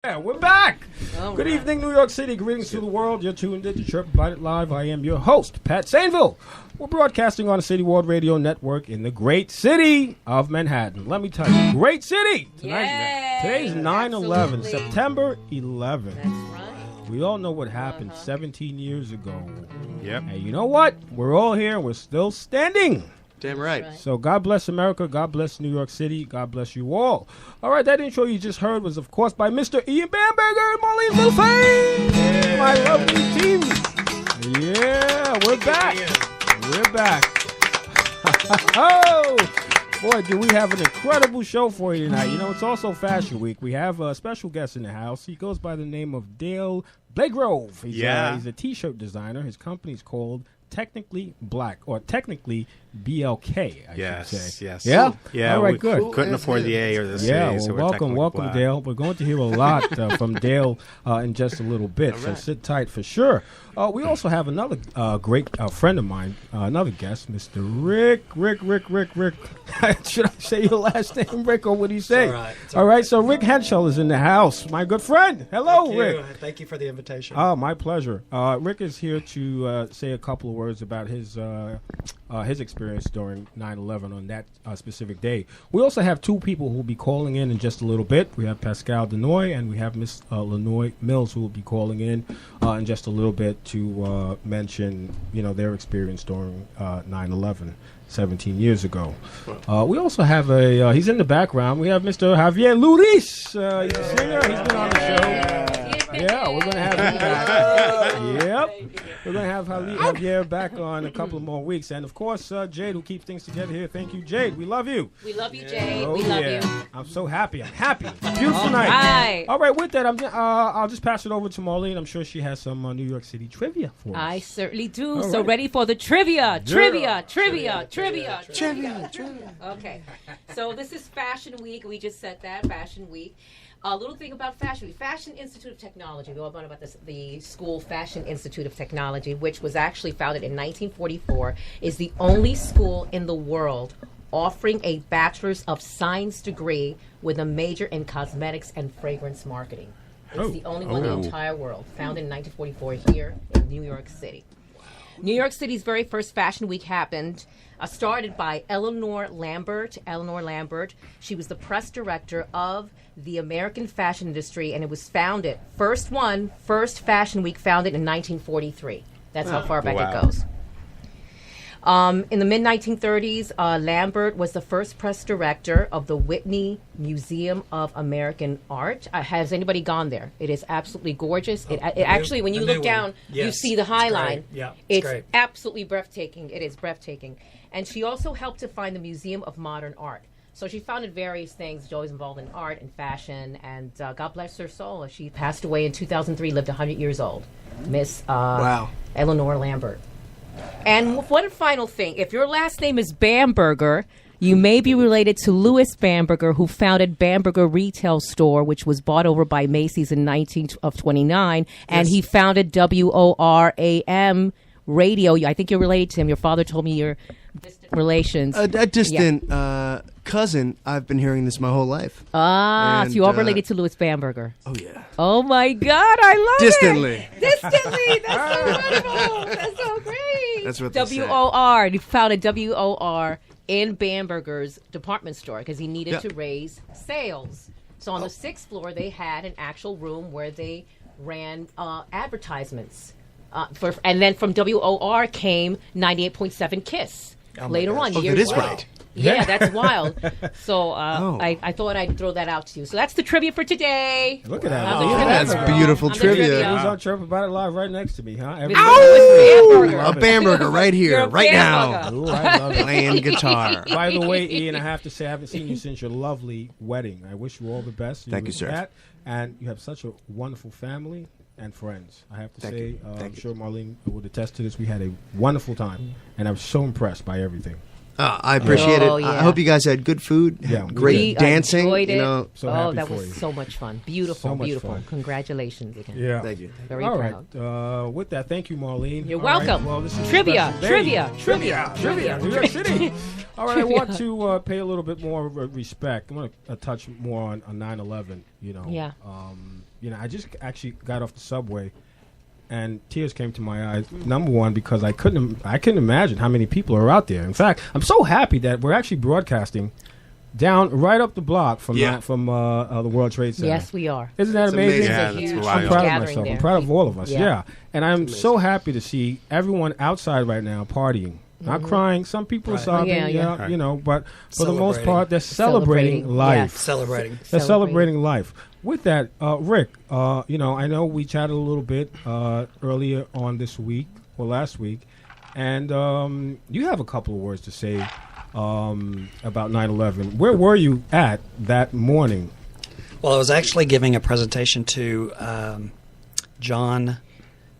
Yeah, we're back. Good Right. evening, New York City. Greetings to the world. You're tuned in to Chirp About It Live. I am your host, Pat Sainville. We're broadcasting on the City World Radio Network in the great city of Manhattan. Let me tell you, great city. Today's 9/11, September 11th. That's right. We all know what happened 17 years ago. Yep. And you know what? We're all here. We're still standing. Damn right. So God bless America. God bless New York City. God bless you all. All right, that intro you just heard was, of course, by Mr. Ian Bamberger and Marlene Wilfane. My lovely team. Yeah, we're back. We're back. Oh, boy, do we have an incredible show for you tonight. You know, it's also Fashion Week. We have a special guest in the house. He goes by the name of Dale Blagrove. He's a T-shirt designer. His company's called Technically Black, or technically BLK, I should say. Yes. Yeah? Yeah. All right, we good. Couldn't afford the A or the C. Yeah, so well, we're welcome, black. Dale. We're going to hear a lot from Dale in just a little bit, so sit tight for sure. We also have another great friend of mine, another guest, Mr. Rick. Should I say your last name, Rick, or what do you say? It's all right, so Rick Henschel is in the house, my good friend. Hello, Rick. Thank you for the invitation. Oh, my pleasure. Rick is here to say a couple of words about his experience during 9/11 on that specific day. We also have two people who will be calling in just a little bit. We have Pascal Denoy and we have Miss Lenoy Mills who will be calling in just a little bit to mention, their experience during 9/11. 17 years ago. We also have he's in the background. We have Mr. Javier Luis. He's a singer. He's been on the show. Yeah, we're going to have him back. Yep. We're going to have Javier back on a couple of more weeks. And, of course, Jade, who keeps things together here. Thank you, Jade. We love you. We love you, Jade. Oh, we love you. I'm so happy. I'm happy. Beautiful night. Right. All right, with that, I'll just pass it over to Marlene. I'm sure she has some New York City trivia for us. I certainly do. All So right. ready for the trivia. Trivia. Okay. So this is Fashion Week. We just said that, Fashion Week. A little thing about Fashion Week. Fashion Institute of Technology. We all know about this. The school Fashion Institute of Technology, which was actually founded in 1944, is the only school in the world offering a Bachelor's of Science degree with a major in cosmetics and fragrance marketing. It's the only one in the entire world. Founded in 1944 here in New York City. New York City's very first Fashion Week happened, started by Eleanor Lambert. She was the press director of the American fashion industry, and it was founded, first Fashion Week founded in 1943. That's how far back it goes. In the mid-1930s, Lambert was the first press director of the Whitney Museum of American Art. Has anybody gone there? It is absolutely gorgeous. It actually, when you look down, you see the High Line. Yeah, it's great. absolutely breathtaking. It is breathtaking. And she also helped to find the Museum of Modern Art. So she founded various things. She's always involved in art and fashion. And God bless her soul. She passed away in 2003, lived 100 years old. Miss Eleanor Lambert. And one final thing. If your last name is Bamberger, you may be related to Louis Bamberger, who founded Bamberger Retail Store, which was bought over by Macy's in 1929. And he founded WORAM Radio. I think you're related to him. Your father told me you're distant relations. A distant cousin. I've been hearing this my whole life. So you all related to Louis Bamberger. Oh, yeah. Oh, my God. I love Distantly. it. Distantly. That's so wonderful. That's so great. That's what they say. WOR. He founded WOR in Bamberger's department store because he needed to raise sales. So on the 6th floor, they had an actual room where they ran advertisements. And then from WOR came 98.7 KISS later on. Oh, that is right. Yeah, that's wild. So I thought I'd throw that out to you. So that's the trivia for today. Look at that. That's beautiful trivia. Who's on Chirp About It Live right next to me, huh? A Bamberger right here, right now. Ooh, I love it. Playing guitar. By the way, Ian, I have to say I haven't seen you since your lovely wedding. I wish you all the best. Thank you, sir. That. And you have such a wonderful family and friends. I have to say, I'm sure Marlene would attest to this. We had a wonderful time, and I was so impressed by everything. I appreciate it. Yeah. I hope you guys had good food, great dancing. Enjoyed it. That was so much fun. Beautiful, beautiful. Fun. Congratulations again. Yeah. Thank you. Very All proud. right. With that, thank you, Marlene. You're All welcome. Right. Well, this is Trivia. New York City. All right, I want to pay a little bit more respect. I want to touch more on 9/11. Yeah. I just actually got off the subway, and tears came to my eyes. Number one, because I couldn't imagine how many people are out there. In fact, I'm so happy that we're actually broadcasting down right up the block from the World Trade Center. Yes, we are. Isn't that amazing? Yeah, Huge that's I'm wild. proud of gathering myself. there. I'm proud of all of us. Yeah. Yeah. And I'm so happy to see everyone outside right now partying. Not crying. Some people are sobbing, Yeah. But for the most Celebrating. part, they're celebrating life. Yes. Celebrating. They're celebrating life. With that, Rick, I know we chatted a little bit earlier on this week or last week, and you have a couple of words to say about 9/11. Where were you at that morning? Well, I was actually giving a presentation to John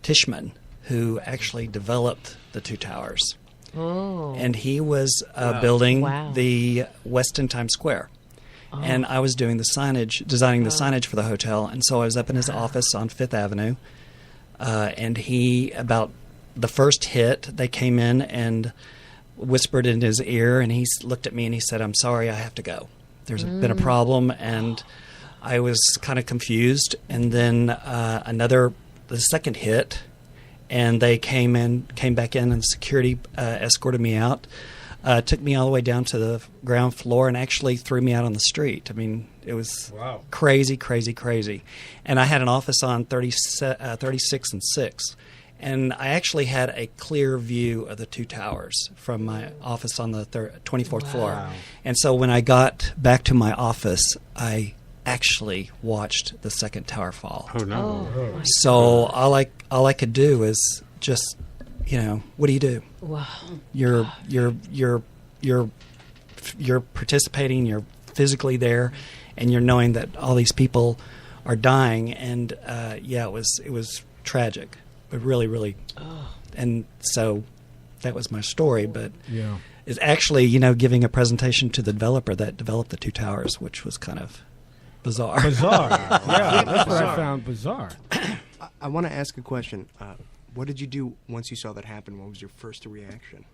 Tishman, who actually developed the two towers. Oh. And he was building Wow. the Westin Times Square. And I was doing the signage, designing the signage for the hotel. And so I was up in his office on Fifth Avenue. And he, about the first hit, they came in and whispered in his ear. And he looked at me and he said, "I'm sorry, I have to go. There's been a problem." And I was kind of confused. And then the second hit, and they came back in, and security escorted me out, took me all the way down to the ground floor, and actually threw me out on the street. I mean, it was crazy, crazy, crazy. And I had an office on 36 and 6, and I actually had a clear view of the two towers from my office on the 24th floor. And so when I got back to my office, I actually watched the second tower fall. Oh no! So all I could do is just, what do you do? Wow. You're participating. You're physically there, and you're knowing that all these people are dying. And it was tragic, but really, really. And so that was my story. But it's actually giving a presentation to the developer that developed the two towers, which was kind of bizarre. Yeah, that's what I found bizarre. I want to ask a question. What did you do once you saw that happen? What was your first reaction?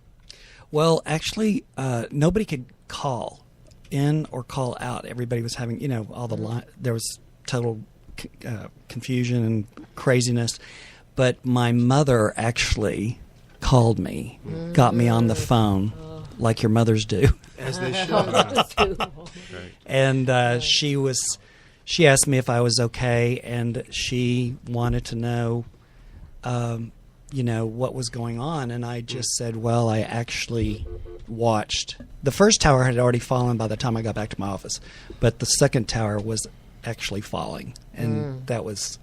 Well, actually, nobody could call in or call out. Everybody was having, all the there was total confusion and craziness. But my mother actually called me, got me on the phone, like your mothers do. As they should. And she asked me if I was okay, and she wanted to know, what was going on. And I just said, well, I actually watched. The first tower had already fallen by the time I got back to my office, but the second tower was actually falling, and it was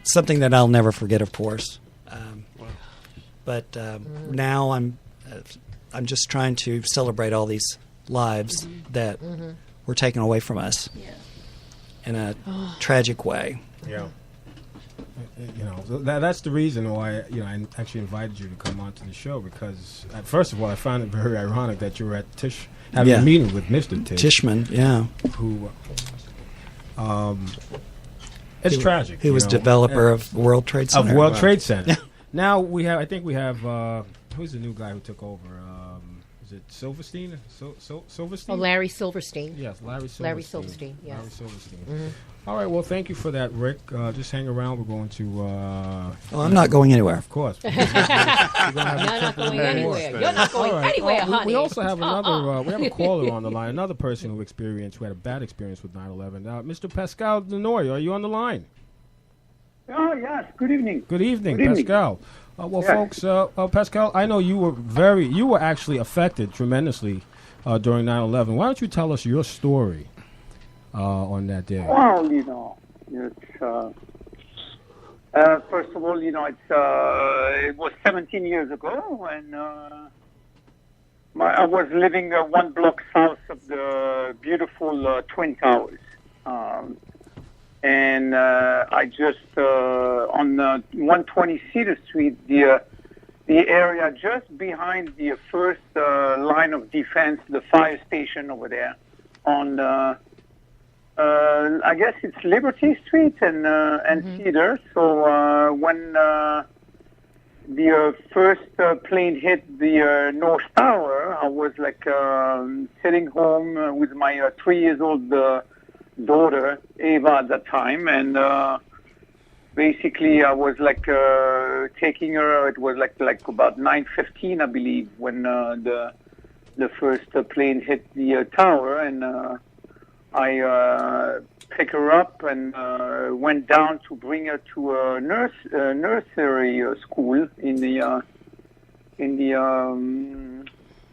something that I'll never forget, of course. But now I'm just trying to celebrate all these lives that were taken away from us in a tragic way. Yeah. That's the reason why I actually invited you to come on to the show, because first of all, I found it very ironic that you were at having a meeting with Mr. Tishman, yeah, who it's tragic. He was developer of World Trade Center. Of World Trade Center. Now I think we have who's the new guy who took over? Is it Silverstein? Silverstein? Oh, Larry Silverstein. Yes, Larry Silverstein. Larry Silverstein, yes. Larry Silverstein. All right, well, thank you for that, Rick. just hang around. We're going to... I'm not going anywhere. Of course. You're not going anywhere. You're not going anywhere, honey. We also have another... we have a caller on the line, another person who had a bad experience with 9/11. Mr. Pascal Denoy, are you on the line? Oh, yes. Good evening. Good evening, Pascal. Folks, Pascal, I know you were actually affected tremendously during 9/11. Why don't you tell us your story on that day? Well, it's first of all, it was 17 years ago, and I was living one block south of the beautiful Twin Towers. And I just on 120 Cedar Street, the area just behind the first line of defense, the fire station over there, on I guess it's Liberty Street and Cedar. So when the first plane hit the North Tower, I was like sitting home with my 3 years old daughter, Ava, at that time, and basically I was like taking her. It was like about 9:15, I believe, when the first plane hit the tower, and I picked her up and went down to bring her to a nursery school in the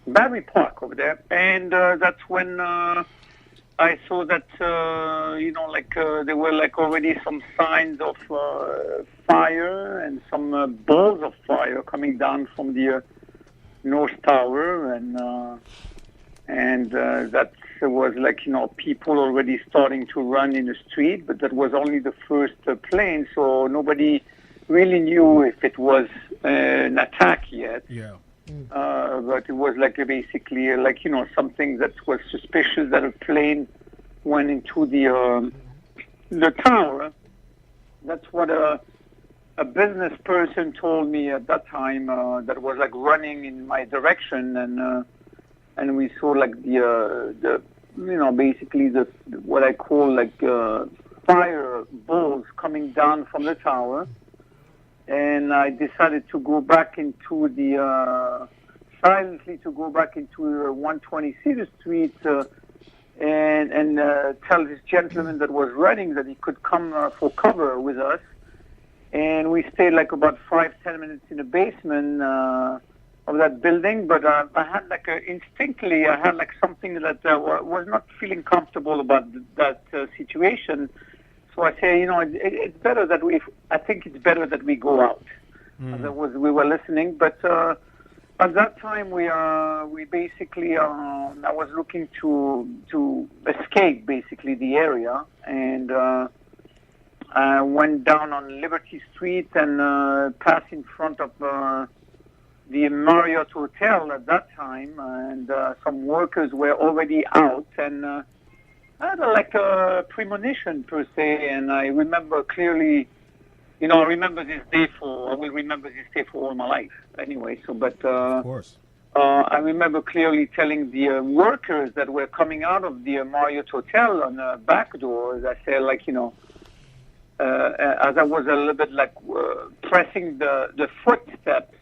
Battery Park over there, and that's when I saw that there were like already some signs of fire and some balls of fire coming down from the North Tower, and that was like people already starting to run in the street, but that was only the first plane, so nobody really knew if it was an attack yet. Yeah. But it was like basically something that was suspicious that a plane went into the tower. That's what a business person told me at that time. That was like running in my direction, and we saw like the basically the what I call like fire balls coming down from the tower. And I decided to go back into silently to go back into 120 Cedar Street and tell this gentleman that was running that he could come for cover with us. And we stayed like about 5-10 minutes in the basement of that building. But I had like instinctively, I had like something that was not feeling comfortable about that situation. So I say, it's better that I think it's better that we go out. We were listening, but at that time we basically, I was looking to escape basically the area, and I went down on Liberty Street and passed in front of the Marriott Hotel at that time, and some workers were already out, and I had like a premonition per se, and I remember clearly, I will remember this day for all my life anyway. So, but of course, I remember clearly telling the workers that were coming out of the Marriott Hotel on the back door, I said as I was a little bit like pressing the footsteps,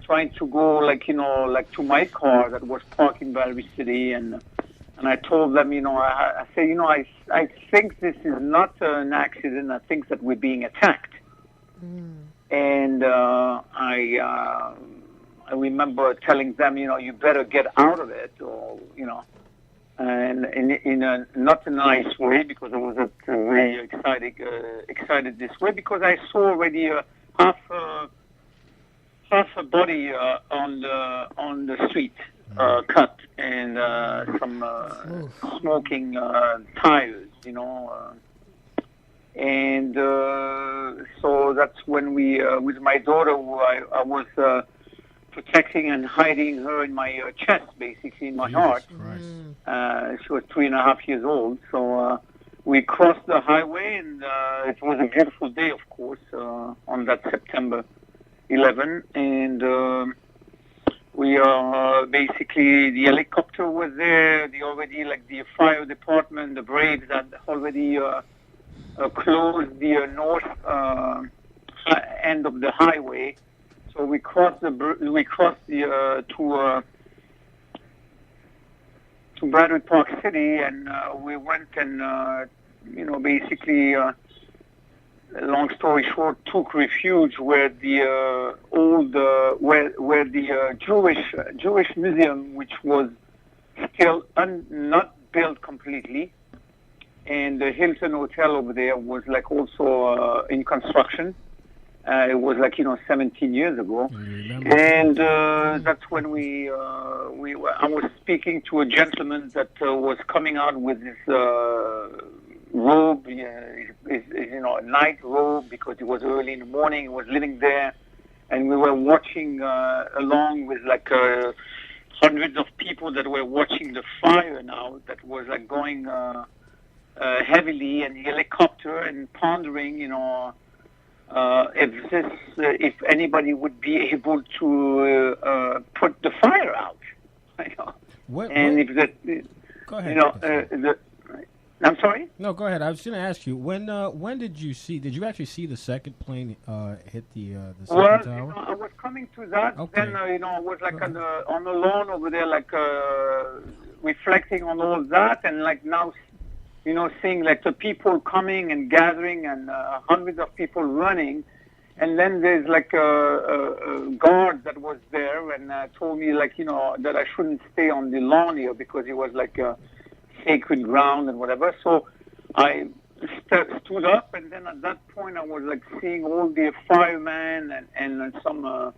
trying to go to my car that was parked in Battery City, and I told them, I say, I think this is not an accident. I think that we're being attacked. And I remember telling them, you better get out of it, or and in a not a nice way, because I wasn't very excited this way, because I saw already half a body on the street. Cut and some smoking tires, and so that's when we, with my daughter, who I was protecting and hiding her in my chest, basically in my heart. She was 3.5 years old, so we crossed the highway, and it was a beautiful day, of course, on that September 11, and. We basically, the helicopter was there. The fire department, the Braves had already closed the north end of the highway. So we crossed to Battery Park City, and we went and basically. Long story short, took refuge where the Jewish museum, which was still not built completely, and the Hilton Hotel over there was like also in construction. It was 17 years ago, and that's when I was speaking to a gentleman that was coming out with this. Robe, a night robe, because it was early in the morning. He was living there, and we were watching along with hundreds of people that were watching the fire now that was going heavily, and the helicopter, and pondering, if anybody would be able to put the fire out. What, and what? if that, Go ahead. I'm sorry? No, go ahead. I was going to ask you when did you see? Did you actually see the second plane hit the second Well, tower? I was coming to that. Okay. Then, I was like on the lawn over there, like reflecting on all that, and like now, seeing like the people coming and gathering and hundreds of people running. And then there's like a guard that was there and told me like, that I shouldn't stay on the lawn here because it was like sacred ground and whatever. So I stood up, and then at that point I was like seeing all the firemen and some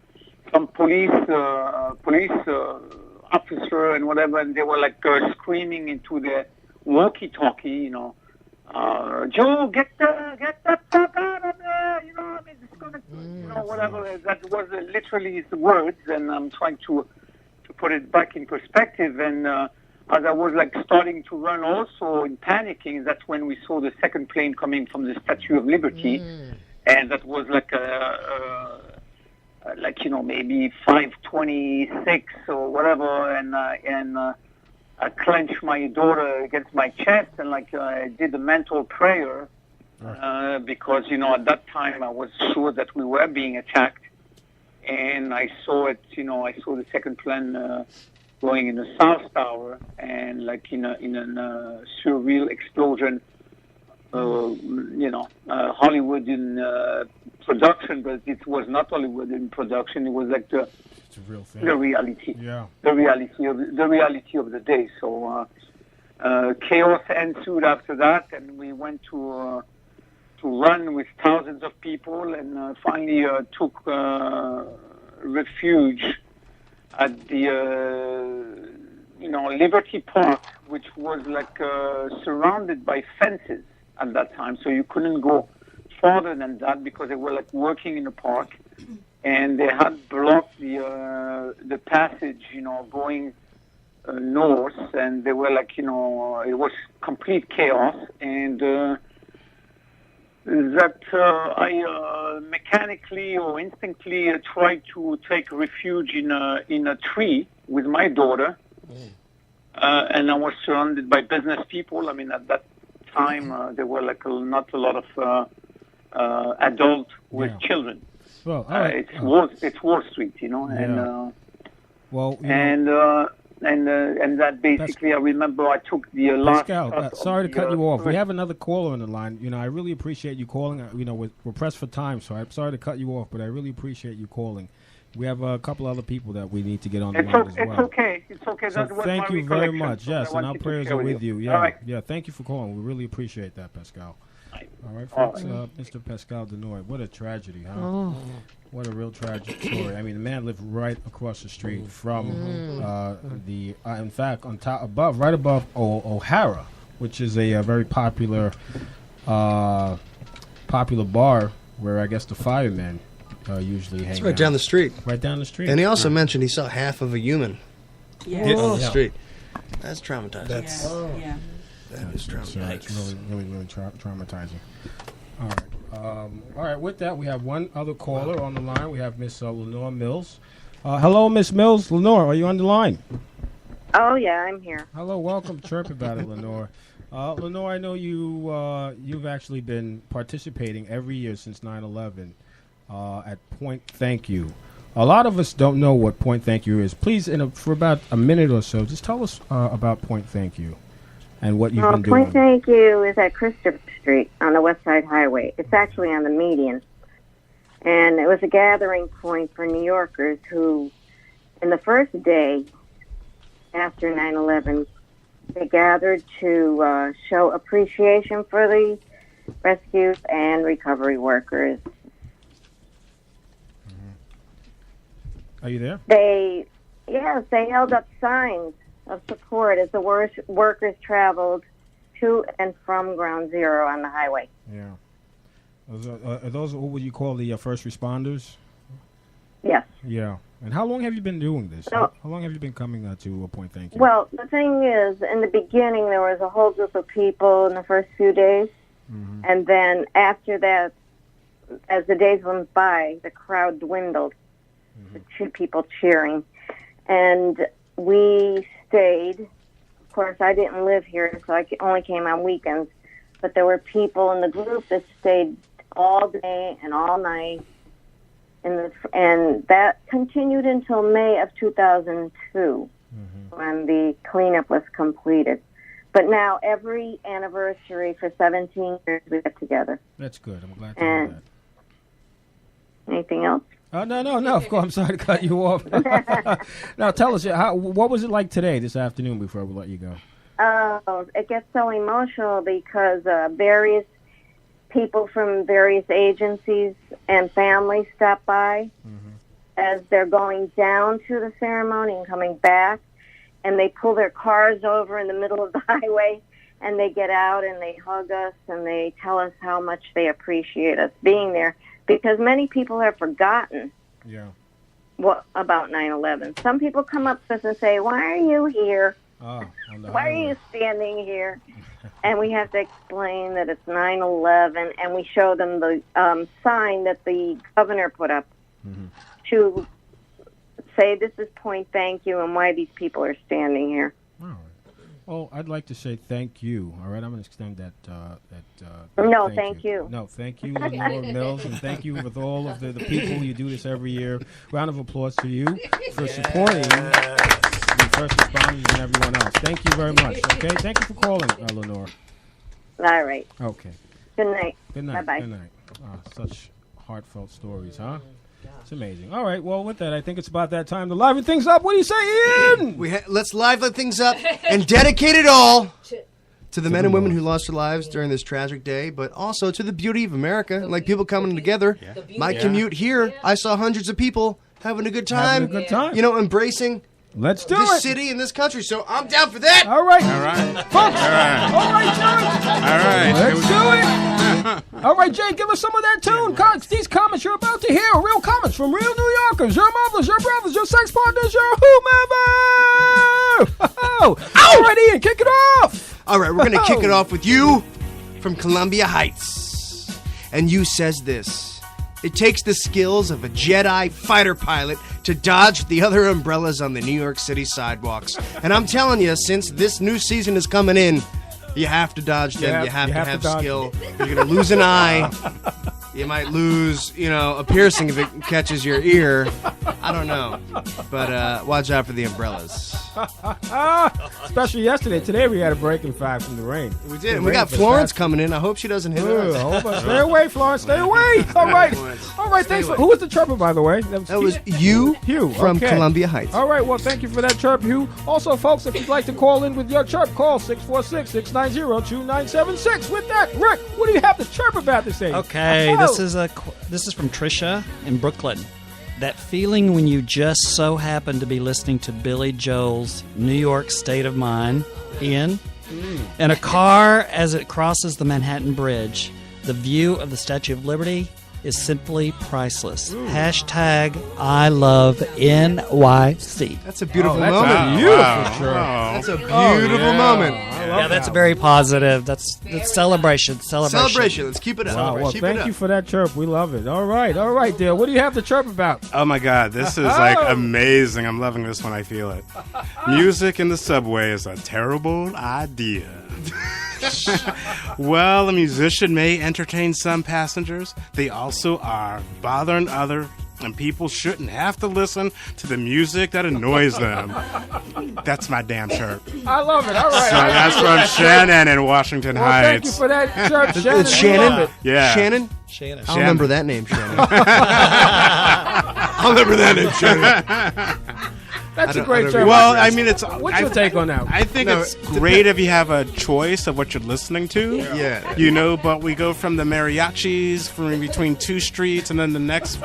police officer and whatever, and they were like screaming into the walkie-talkie, Joe, get that fuck out of there, it's gonna, whatever. That was literally his words, and I'm trying to put it back in perspective. And as I was like starting to run also and panicking, that's when we saw the second plane coming from the Statue of Liberty, and that was like maybe 5:26 or whatever, and I clenched my daughter against my chest and I did a mental prayer because at that time I was sure that we were being attacked, and I saw it. I saw the second plane going in the South Tower, and like in a surreal explosion. Hollywood in production, but it was not Hollywood in production. It was like the real thing. The reality. Yeah. The reality of the day. So chaos ensued after that, and we went to run with thousands of people, and finally took refuge at the Liberty Park, which was like surrounded by fences at that time, so you couldn't go farther than that because they were like working in the park. And they had blocked the passage, north, and they were like, it was complete chaos, and that I mechanically or instinctively tried to take refuge in a tree with my daughter, and I was surrounded by business people. I mean, at that time there were like not a lot of adults with children. Well, all right. It's Wall Street, and that basically, I remember I took the last. Pascal, sorry to cut you off. We have another caller on the line. I really appreciate you calling. We're pressed for time, so I'm sorry to cut you off, but I really appreciate you calling. We have a couple other people that we need to get on the line as well. It's okay. So thank you very much. Yes, and our prayers are with you. Yeah, all right. Yeah. Thank you for calling. We really appreciate that, Pascal. All right, folks. Mr. Pascal Denoy. What a tragedy, huh? Oh. What a real tragic story. I mean, the man lived right across the street from in fact, right above O'Hara, which is a very popular bar where I guess the firemen usually hang out. It's right down the street. Right down the street. And he also mentioned he saw half of a human hit on the Yeah. street. That's traumatizing. That is traumatizing. It's really traumatizing. All right. All right. With that, we have one other caller on the line. We have Miss Lenore Mills. Hello, Miss Mills. Lenore, are you on the line? Oh yeah, I'm here. Hello. Welcome to Chirp About It, Lenore. Lenore, I know you've actually been participating every year since 9/11 at Point Thank You. A lot of us don't know what Point Thank You is. Please, for about a minute or so, just tell us about Point Thank You and what you've been doing. Point Thank You is at Christopher Street on the West Side Highway. It's actually on the median. And it was a gathering point for New Yorkers who, in the first day after 9/11, they gathered to show appreciation for the rescue and recovery workers. Are you there? They held up signs of support as the workers traveled to and from Ground Zero on the highway. Yeah. Are those what would you call the first responders? Yes. Yeah. And how long have you been doing this? So, how long have you been coming to Point Thank You? Well, the thing is, in the beginning, there was a whole group of people in the first few days. Mm-hmm. And then after that, as the days went by, the crowd dwindled. The two people cheering. And we stayed. Of course, I didn't live here, so I only came on weekends. But there were people in the group that stayed all day and all night, and that continued until May of 2002, when the cleanup was completed. But now every anniversary for 17 years we get together. That's good. I'm glad to hear that. Anything else? No. Of course, I'm sorry to cut you off. Now, tell us, what was it like today, this afternoon, before we let you go? Oh, it gets so emotional because various people from various agencies and families stop by as they're going down to the ceremony and coming back, and they pull their cars over in the middle of the highway, and they get out and they hug us and they tell us how much they appreciate us being there, because many people have forgotten about 9/11. Some people come up to us and say, "Why are you here? Why are you standing here?" And we have to explain that it's 9/11, and we show them the sign that the governor put up to say this is point thank you and why these people are standing here. All right. Well, I'd like to say thank you. All right, I'm going to extend that. No, thank you. No, thank you, Lenore Mills, and thank you with all of the people. You do this every year. Round of applause to you for supporting the first responders and everyone else. Thank you very much. Okay, thank you for calling, Lenore. All right. Okay. Good night. Good night. Bye-bye. Good night. Such heartfelt stories, huh? It's amazing. All right, well, with that, I think it's about that time to liven things up. What do you say, Ian? Let's liven things up and dedicate it all to the men and women who lost their lives during this tragic day, but also to the beauty of America, like people coming together. My commute here, I saw hundreds of people having a good time. Having a good time. You know, embracing Let's do this it. city and this country. So I'm down for that. All right. All right. Folks. All right. All right, John. All right. Let's do it. All right, Jay, give us some of that tune. These comments you're about to hear are real comments from real New Yorkers, your mothers, your brothers, your sex partners, your whomever. All right, Ian, kick it off. All right, we're going to kick it off with you from Columbia Heights. And you says this. It takes the skills of a Jedi fighter pilot to dodge the other umbrellas on the New York City sidewalks. And I'm telling you, since this new season is coming in, you have to dodge them. You have to have skill. You're going to lose an eye. You might lose, a piercing if it catches your ear. I don't know. But watch out for the umbrellas. Especially yesterday. Today we had a break in 5 from the rain. We did. And we got Florence coming in. I hope she doesn't hit us. Stay away, Florence. Stay away. All right. All right. Thanks. Who was the chirper, by the way? That was Hugh from Columbia Heights. All right. Well, thank you for that chirp, Hugh. Also, folks, if you'd like to call in with your chirp, call 646-690-2976. With that, Rick, what do you have to chirp about this day? Okay, this is from Trisha in Brooklyn. That feeling when you just so happen to be listening to Billy Joel's New York State of Mind, Ian, in a car as it crosses the Manhattan Bridge. The view of the Statue of Liberty is simply priceless. Hashtag I love NYC. That's a beautiful moment. That's a beautiful moment. That's very positive. That's celebration. Celebration. Let's keep it up. Wow, well, thank you for that chirp. We love it. All right, Dale. What do you have to chirp about? Oh my God, this is amazing. I'm loving this when I feel it. Music in the subway is a terrible idea. Well, a musician may entertain some passengers. They also are bothering others, and people shouldn't have to listen to the music that annoys them. That's my damn chirp. I love it. All right. So that's from Shannon in Washington Heights. Thank you for that chirp, Shannon. It's Shannon? Yeah. Shannon? Shannon. I'll remember that name, Shannon. I'll remember that name, Shannon. That's a great chirp. Well, I mean, it's. What's your take on that? I think it's great if you have a choice of what you're listening to. Yeah. But we go from the mariachis from between two streets, and then the next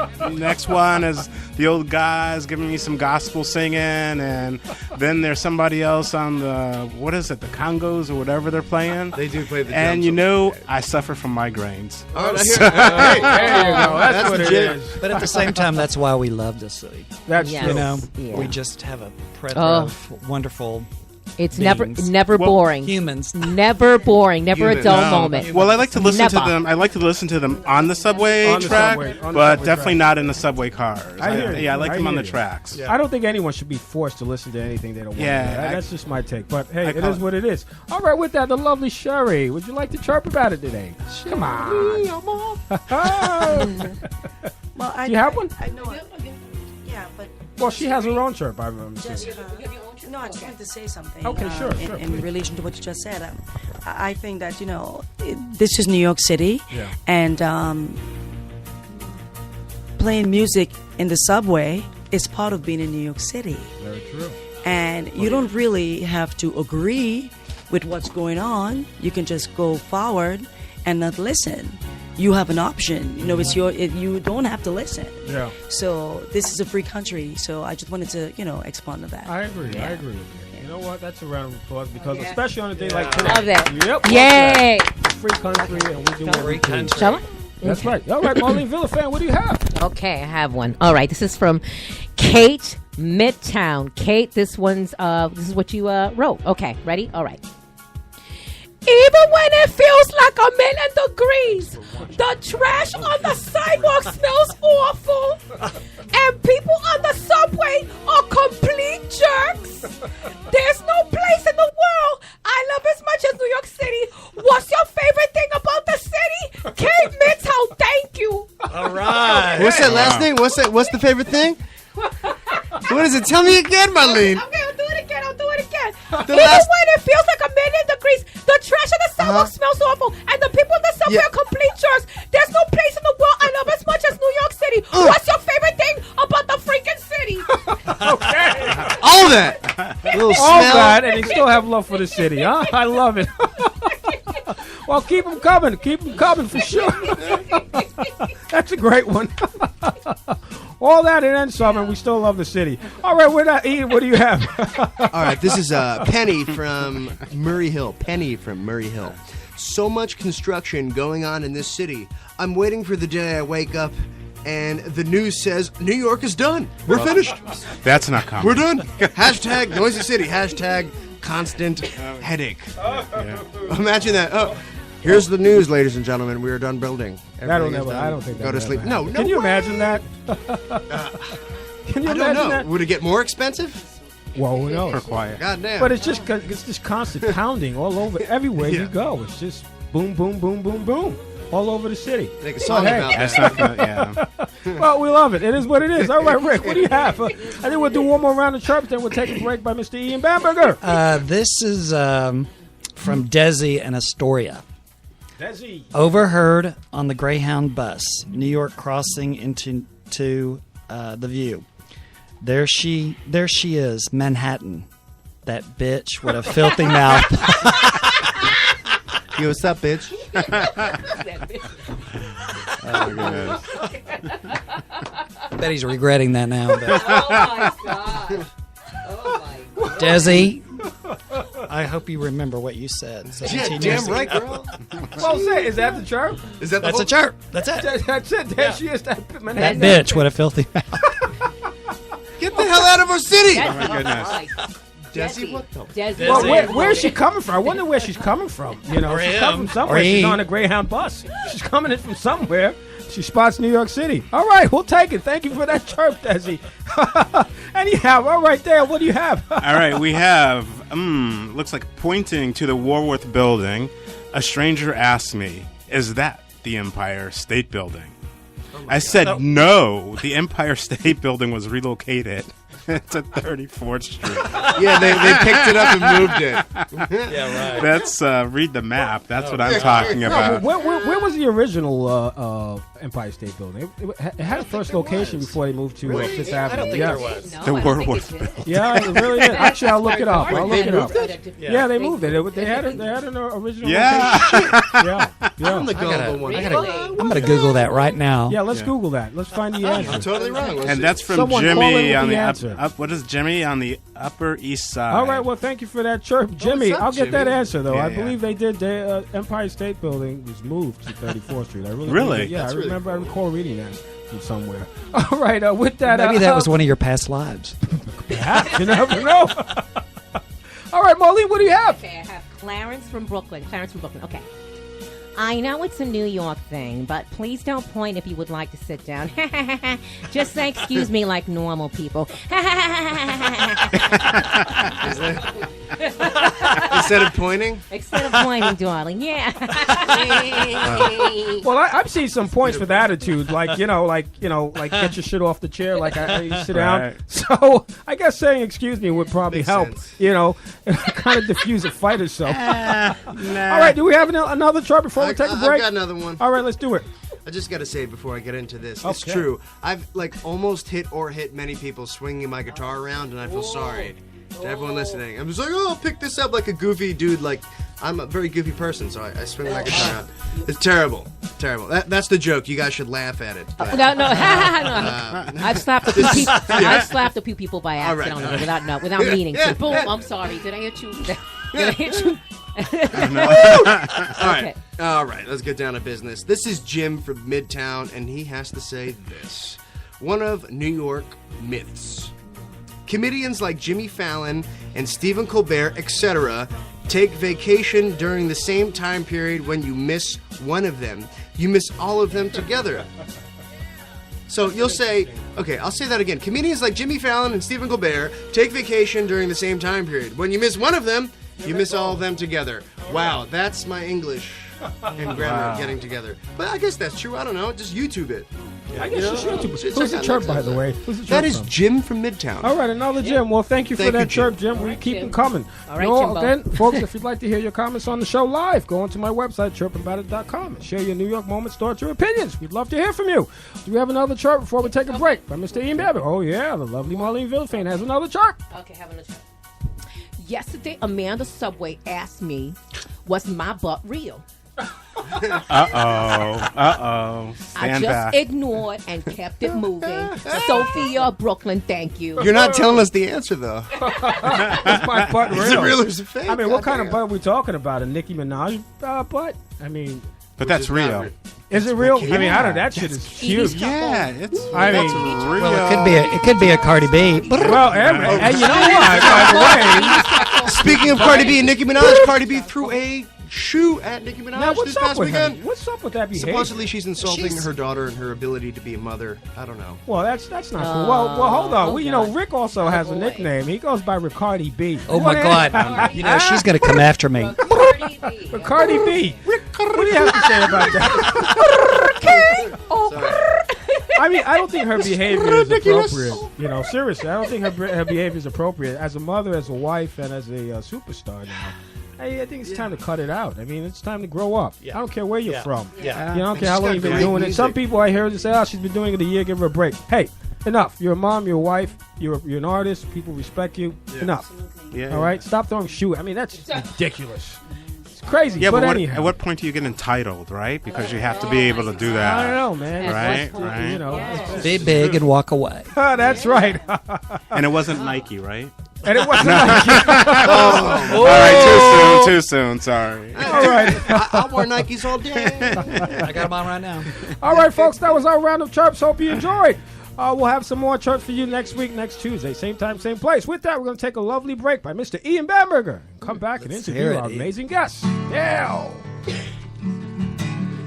one is the old guys giving me some gospel singing, and then there's somebody else on the the congos or whatever they're playing. They do play the and I suffer from migraines. All right, there you go. That's what it is. But at the same time, that's why we love this city. That's Yeah. true. We just have a plethora of wonderful It's beings. never boring. Humans. Never boring. Never a dull moment. Well, I like to listen to Never. them. I like to listen to them on the subway On the track, subway- on the but subway definitely track. not in the subway cars. I hear you. Yeah, I like I them on hear the you. tracks. I don't think anyone should be forced to listen to anything they don't want. Yeah, That's just my take. But hey, it call is it- what it is. All right, with that, the lovely Sherry, would you like to chirp about it today? Come on. Well, I, Do you have one? I know. Yeah, but Well, she has her own chirp. I remember. no, I just wanted to say something. Okay, sure, in, sure, in please. relation to what you just said, I think that this is New York City, Yeah. and playing music in the subway is part of being in New York City. Very true. And you don't really have to agree with what's going on. You can just go forward and not listen. You have an option. It's you don't have to listen. Yeah. So this is a free country. So I just wanted to, expand on that. I agree. I agree with you. You know what? That's a round of applause because, especially on a day like today. Love that. Yep. love Yay! that. Free country, and we do what we do. Shall I? That's right. All right, Marlene Villafan, what do you have? Okay, I have one. All right, this is from Kate Midtown. Kate, this is what you wrote. Okay, ready? All right. Even when it feels like 1,000,000 degrees, the trash on the sidewalk smells awful, and people on the subway are complete jerks. There's no place in the world I love as much as New York City. What's your favorite thing about the city? Kate Midtown, thank you. All right. What's that last thing? What's the favorite thing? What is it? Tell me again, Marlene. Okay, I'll do it again. The Even last- when it feels like 1,000,000 degrees, the trash on the sidewalk smells awful, and the people in the subway Yeah. are complete jerks. There's no place in the world I love as much as New York City. What's your favorite thing about the freaking city? All that. Little All smell. that, and you still have love for the city, huh? I love it. Well, keep them coming. Keep them coming for sure. That's a great one. All that and then some, and we still love the city. All right, we're not Ian. What do you have? All right, this is Penny from Murray Hill. Penny from Murray Hill. So much construction going on in this city. I'm waiting for the day I wake up and the news says New York is done. We're finished. That's not common. We're done. Hashtag noisy city. Hashtag constant headache. Imagine that. Oh, here's the news, ladies and gentlemen. We are done building. That'll Everything is never. done. I don't think Go that'll to sleep. ever No, happen. no. Can you way. imagine that? Can you I don't imagine know. that? Would it get more expensive? Well, who knows? For quiet. God damn. But it's just constant pounding all over, everywhere you go. It's just boom, boom, boom, boom, boom, all over the city. Make a song hey. about that. That's not gonna, yeah. Well, we love it. It is what it is. All right, Rick, what do you have? I think we'll do one more round of chirps, then we'll take a break by Mr. Ian Bamberger. This is from Desi in Astoria. Desi. Overheard on the Greyhound bus, New York crossing into the View. There she is, Manhattan. That bitch with a filthy mouth. Yo, what's up, bitch? Oh, goodness. Bet he's regretting that now. But. Oh my god. Oh my god. Desi, I hope you remember what you said. 17 Yeah, years damn right, ago. girl. Well, say, is that the chirp? Is that the That's whole- a chirp. That's it. That's it. There she is. That That Manhattan. bitch with a filthy mouth. Get the hell out of our city! That's my goodness. right. Desi, what the? Desi. Well, where's she coming from? I wonder where she's coming from. You know, Or she's him. coming from somewhere. Or She's he. on a Greyhound bus. She's coming in from somewhere. She spots New York City. All right, we'll take it. Thank you for that chirp, Desi. Anyhow, all right there. What do you have? All right, we have, looks like pointing to the Warworth building. A stranger asked me, is that the Empire State Building? I said, no, the Empire State Building was relocated to 34th Street. Yeah, they picked it up and moved it. Yeah, right. That's, read the map. That's what I'm talking No, about. where was the original Empire State Building? It had a first location before they moved to Fifth Avenue. I don't think yeah. there was. No, The I don't think Warworth it did. building. Yeah, it really did. Actually, I'll look it up. I'll look They it up. moved it? Yeah, they moved it. They had an original Yeah. location. Yeah, I'm yeah. the gullible one. Really? I'm going to Google that right now. Yeah, let's Google that. Let's find the answer. I'm totally wrong. And that's from Someone call in Jimmy with on the the answer. up. What is Jimmy on the Upper East Side? All right, well, thank you for that chirp. Jimmy, up, I'll get that Jimmy? answer, though. Yeah, I yeah. believe they did. The Empire State Building was moved to 34th Street. I really? Really? Yeah, That's I really remember. I cool. recall reading that from somewhere. All right, with that. Maybe that was one of your past lives. Perhaps. You never know. All right, Marlene, what do you have? Okay, I have Clarence from Brooklyn. Okay. I know it's a New York thing, but please don't point if you would like to sit down. Just say excuse me like normal people. Instead of pointing? Instead of pointing, darling. Yeah. Well, I've seen some points for the attitude, like get your shit off the chair, like you sit down. Right. So I guess saying excuse me would probably Makes help. sense. Kind of diffuse a fight or so. Nah. All right, do we have another chart before we take a break? I've got another one. All right, let's do it. I just got to say before I get into this, it's Okay. true. I've almost hit many people swinging my guitar around, and I feel sorry to everyone listening. I'm just like, oh, I'll pick this up like a goofy dude. Like, I'm a very goofy person, so I swing my guitar around. It's terrible. That's the joke. You guys should laugh at it. But, No. I've slapped a few people. I've slapped a few people by accident All right. without meaning. So, boom. I'm sorry. Did I hit you? Did I hit you? All right, let's get down to business. This is Jim from Midtown, and he has to say this. One of New York myths. Comedians like Jimmy Fallon and Stephen Colbert, etc., take vacation during the same time period. When you miss one of them, you miss all of them together. So you'll say, okay, I'll say that again. Comedians like Jimmy Fallon and Stephen Colbert take vacation during the same time period. When you miss one of them, you miss all of them together. Wow, that's my English and grammar getting together. But I guess that's true. I don't know. Just YouTube it. I guess you should. Just Who's check the out chirp, by the way? Who's the chirp That is from? Jim from Midtown. All right, another Jim. Well, thank you for Thank that you, Jim. chirp, Jim. We right, keep Jim. them coming. All right, Jimbo. Again, folks, if you'd like to hear your comments on the show live, go onto my website, chirpaboutit.com, and share your New York moments, thoughts, or opinions. We'd love to hear from you. Do we have another chirp before we take a break? By Mr. Ian Babbitt. Oh, yeah, the lovely Marlene Villafane has another chirp. Okay, having a chart. Yesterday, Amanda Subway asked me, "Was my butt real?" Uh-oh. I Stand just back. ignored and kept it moving. Sophia, Brooklyn, thank you. You're not telling us the answer, though. Is my butt real? Is it real or is it fake? I mean, what kind of Goddamn. butt are we talking about? A Nicki Minaj butt? I mean, But that's is not real. real. is it real? I mean, I don't. That shit is huge. Yeah, it's I that's mean- real. Well, it could be a Cardi B. Well, hey, you know what? By the way, Speaking of Cardi B and Nicki Minaj, Cardi B threw a shoe at Nicki now Minaj what's this up past with her? weekend. What's up with that behavior? Supposedly she's insulting her daughter and her ability to be a mother. I don't know. Well, that's not cool. Well, hold on. oh, You God. know, Rick also has a boy. nickname. He goes by Ricardi B. Oh my God! She's gonna come after me. Cardi B. Ricardi B. What do you have to say about that? I mean, I don't think her behavior is appropriate. You know, seriously, I don't think her behavior is appropriate as a mother, as a wife, and as a superstar now. I think it's time to cut it out. I mean, it's time to grow up. I don't care where you're from. Yeah. You don't care how long you've been doing it. Some people I hear say, "Oh, she's been doing it a year. Give her a break." Hey, enough. You're a mom. You're a wife. You're an artist. People respect you. Enough. Yeah. All right. Stop throwing shoe. I mean, that's ridiculous. It's crazy. Yeah, but anyhow, at what point do you get entitled, right? Because you have to be able to do that. I don't know, man. Right, It's- right. You know, Be big and walk away. that's right. And it wasn't Nike, right? And it wasn't like, All right, too soon. Sorry. all right. I wore Nikes all day. I got them on right now. All right, folks, that was our round of chirps. Hope you enjoyed. We'll have some more chirps for you next week, next Tuesday, same time, same place. With that, we're going to take a lovely break by Mr. Ian Bamberger and come back and interview hear it, our Ian. amazing guests. Yeah.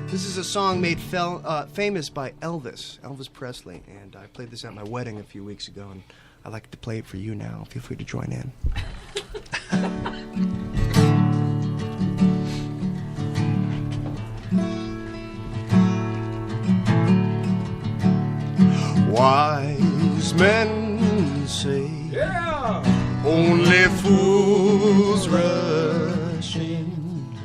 This is a song made famous by Elvis Presley, and I played this at my wedding a few weeks ago, and I'd like to play it for you now. Feel free to join in. Wise men say only fools rush in,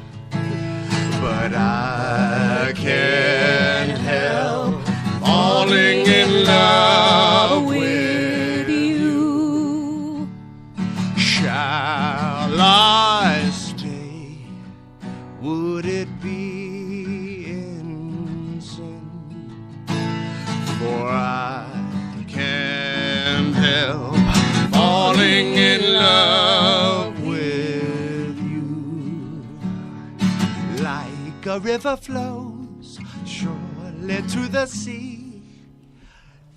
but I can't help falling in love with you. Shall I stay? Would it be in sin? For I can't help falling in love with you. Like a river flows surely to the sea,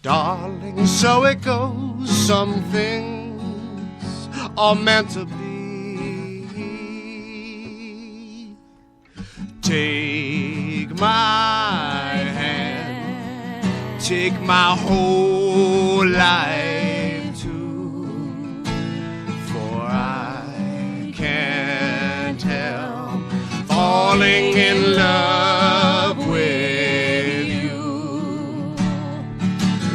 darling, so it goes. Some things are meant to be. Take my hand, take my whole life too, for I can't help falling in love with you.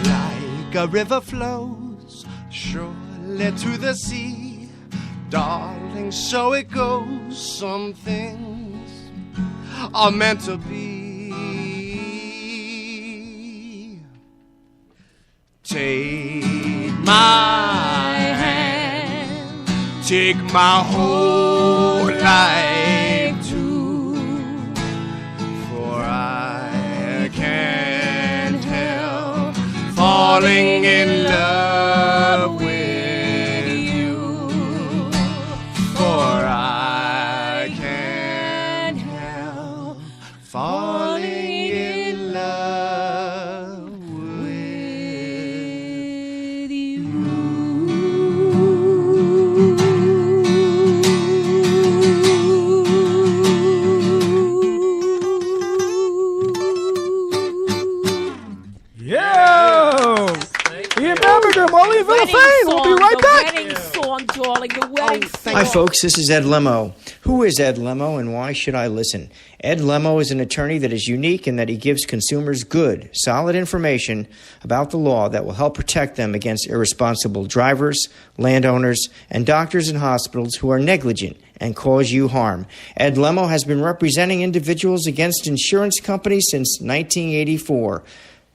Like a river flows surely to the sea, darling, so it goes. Some things are meant to be. Take my hand, take my whole life too, for I can't help falling in love with you, for I can't help falling in love with you. Yo! Ian Bamberger, Marlene Villafane. We'll be right back. The wedding song, darling. The wedding song. Hi, folks. This is Ed Lemo. Who is Ed Lemo and why should I listen? Ed Lemo is an attorney that is unique in that he gives consumers good, solid information about the law that will help protect them against irresponsible drivers, landowners, and doctors and hospitals who are negligent and cause you harm. Ed Lemo has been representing individuals against insurance companies since 1984.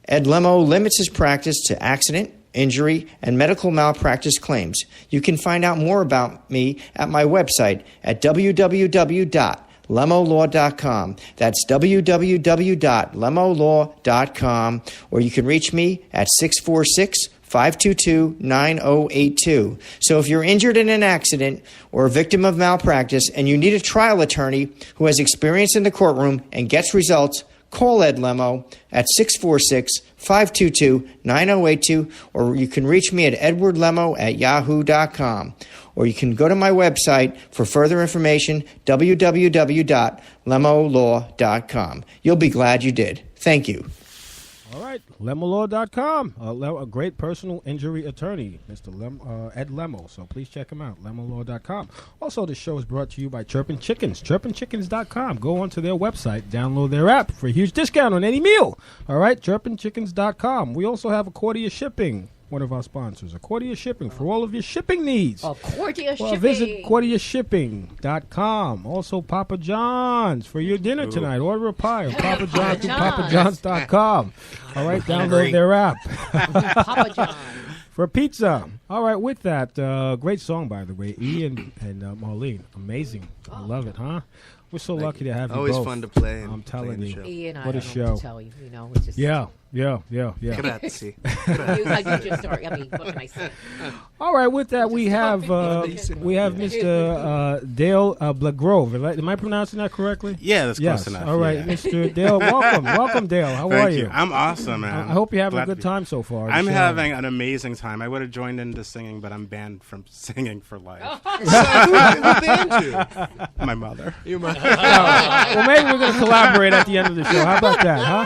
Ed Lemo limits his practice to accident, injury, and medical malpractice claims. You can find out more about me at my website at www.lemolaw.com. That's www.lemolaw.com, or you can reach me at 646-522-9082. So if you're injured in an accident or a victim of malpractice and you need a trial attorney who has experience in the courtroom and gets results, call Ed Lemo at 646-522-9082, or you can reach me at edwardlemo@yahoo.com. Or you can go to my website for further information, www.lemolaw.com. You'll be glad you did. Thank you. All right, lemolaw.com, a great personal injury attorney, Mr. Ed Lemo. So please check him out, lemolaw.com. Also, the show is brought to you by Chirpin' Chickens, chirpinchickens.com. Go onto their website, download their app for a huge discount on any meal. All right, chirpinchickens.com. We also have Accordia Shipping, one of our sponsors. Accordia Shipping for all of your shipping needs. Accordia Well, Shipping. visit AccordiaShipping.com. Also, Papa John's for your dinner tonight. Order a pie on Papa John's through PapaJohns.com. All right, download their app. Papa John. For pizza. All right, with that, great song, by the way. Ian and Marlene. Amazing. I love it, huh? We're so lucky to have you Always both. fun to play. And I'm telling play you. the show. Ian, I What a don't know show. what to tell you. You know, it's just Yeah. Grazie. you just sorry. I mean, what can I say? All right, with that, we have Mr. Dale Blagrove. Am I pronouncing that correctly? Yeah, that's Yes. close enough. All right, yeah. Mr. Dale, welcome. Welcome, Dale. How Thank are you? I'm awesome, man. I hope you're having Glad a to good be- time so far. I'm Sure. having an amazing time. I would have joined into singing, but I'm banned from singing for life. Who banned you? My mother. You might. Well, maybe we're going to collaborate at the end of the show. How about that, huh?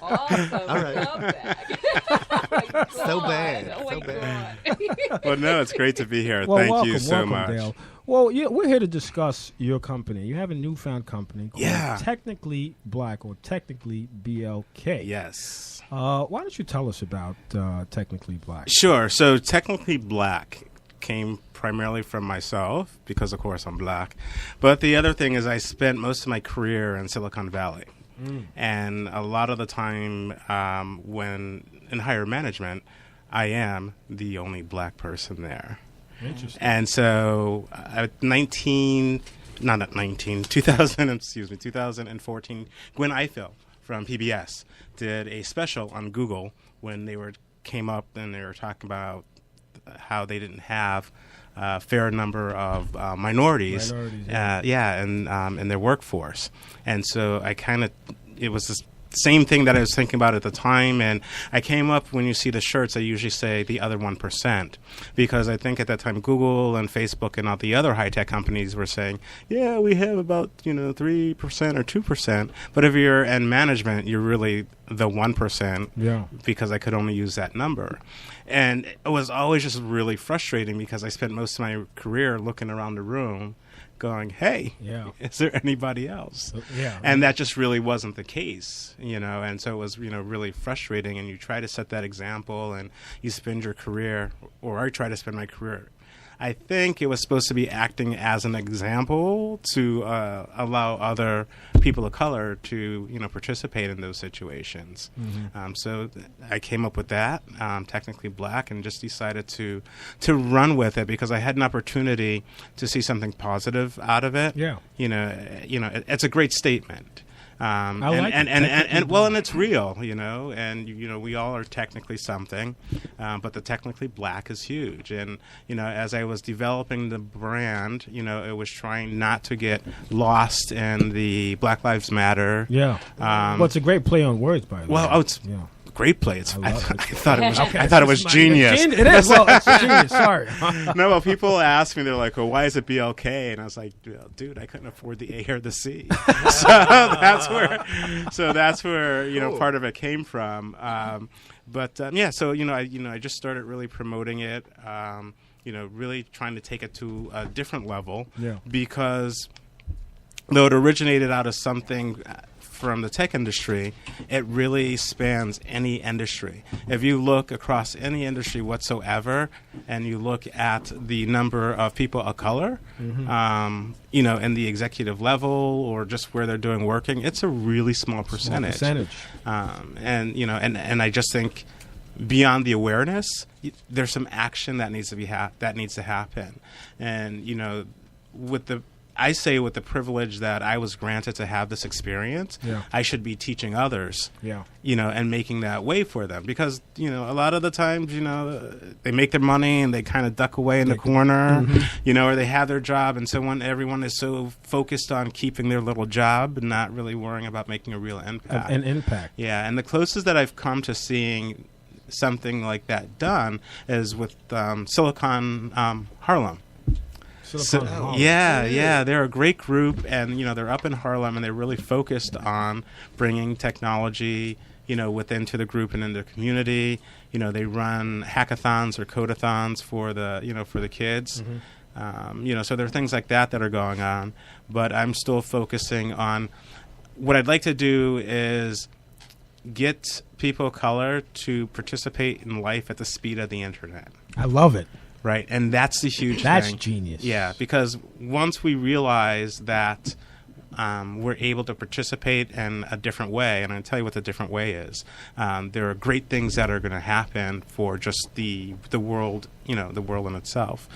Awesome. All right. Love that. So bad. Oh my So bad. God. Well, no, it's great to be here. Well, Thank welcome, you so welcome, much. Dale. Well, yeah, we're here to discuss your company. You have a newfound company called Yeah. Technically Black, or Technically BLK. Yes. Why don't you tell us about Technically Black? Sure. So, Technically Black came primarily from myself because, of course, I'm black. But the other thing is I spent most of my career in Silicon Valley. And a lot of the time when in higher management, I am the only black person there. Interesting. And so at 2014, Gwen Ifill from PBS did a special on Google when they came up and they were talking about how they didn't have a fair number of minorities, in their workforce. And so it was this same thing that I was thinking about at the time, and I came up, when you see the shirts, I usually say the other 1%, because I think at that time Google and Facebook and all the other high-tech companies were saying, yeah, we have about 3% or 2%, but if you're in management, you're really the 1%, because I could only use that number. And it was always just really frustrating, because I spent most of my career looking around the room going, hey, is there anybody else? And that just really wasn't the case, and so it was, really frustrating. And you try to set that example, and you spend your career, or I try to spend my career, I think it was supposed to be acting as an example to allow other people of color to, participate in those situations. So I came up with that, technically black, and just decided to run with it, because I had an opportunity to see something positive out of it. It's a great statement. And it's real, and we all are technically something, but the technically black is huge. And as I was developing the brand, it was trying not to get lost in the Black Lives Matter. Well, it's a great play on words, by the way. Well, it's great play. I thought it was genius. It is. Well, it's genius. Sorry. No, well, people ask me, they're like, "Well, why is it BLK?" And I was like, well, "Dude, I couldn't afford the A or the C." so that's where part of it came from. So I just started really promoting it. Really trying to take it to a different level. Because though it originated out of something from the tech industry, it really spans any industry. If you look across any industry whatsoever, and you look at the number of people of color, in the executive level or just where they're doing working, it's a really small percentage. And I just think beyond the awareness, there's some action that needs to happen. And I say with the privilege that I was granted to have this experience, I should be teaching others, and making that way for them. Because, a lot of the times, they make their money and they kind of duck away in the corner, or they have their job, and everyone is so focused on keeping their little job and not really worrying about making a real impact. An impact. Yeah, and the closest that I've come to seeing something like that done is with Silicon Harlem. They're a great group, and they're up in Harlem, and they're really focused on bringing technology, within to the group and in the community. They run hackathons or codathons for the kids. So there are things like that are going on, but I'm still focusing on what I'd like to do is get people of color to participate in life at the speed of the internet. I love it. Right, and that's the huge thing. That's genius. Yeah, because once we realize that we're able to participate in a different way, and I'll tell you what the different way is. There are great things that are going to happen for just the world, the world in itself.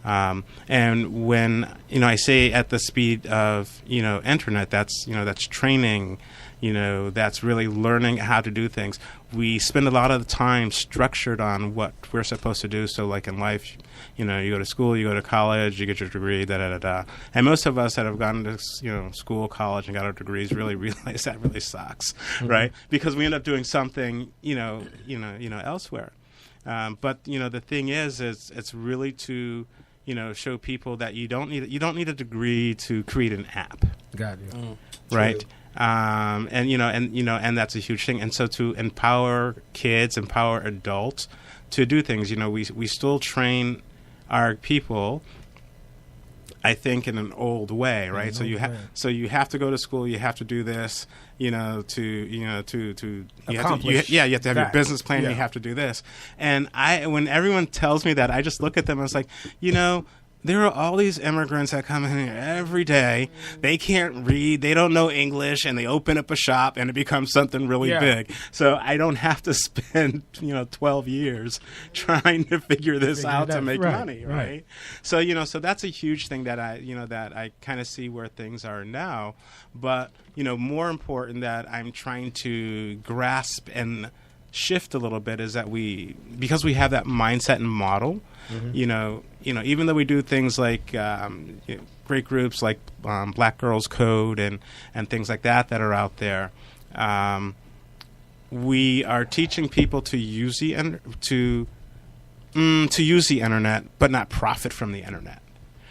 And when I say at the speed of internet, that's that's training. That's really learning how to do things. We spend a lot of the time structured on what we're supposed to do. So like in life, you go to school, you go to college, you get your degree, da-da-da-da. And most of us that have gone to, school, college, and got our degrees really realize that really sucks, right? Because we end up doing something, elsewhere. But, the thing is it's really to, show people that you don't need a degree to create an app. Got you. Right? True. And that's a huge thing. And so to empower kids, empower adults to do things, we still train our people, I think, in an old way, right? So you have to go to school, you have to do this, you have to have your business plan, you have to do this. And when everyone tells me that, I just look at them and it's like, there are all these immigrants that come in here every day. They can't read. They don't know English, and they open up a shop, and it becomes something really big. So I don't have to spend 12 years trying to figure this out to make money, right? So so that's a huge thing that I kind of see where things are now. But more important that I'm trying to grasp and shift a little bit is that because we have that mindset and model, even though we do things like great groups like Black Girls Code and things like that are out there, we are teaching people to use the to use the internet, but not profit from the internet.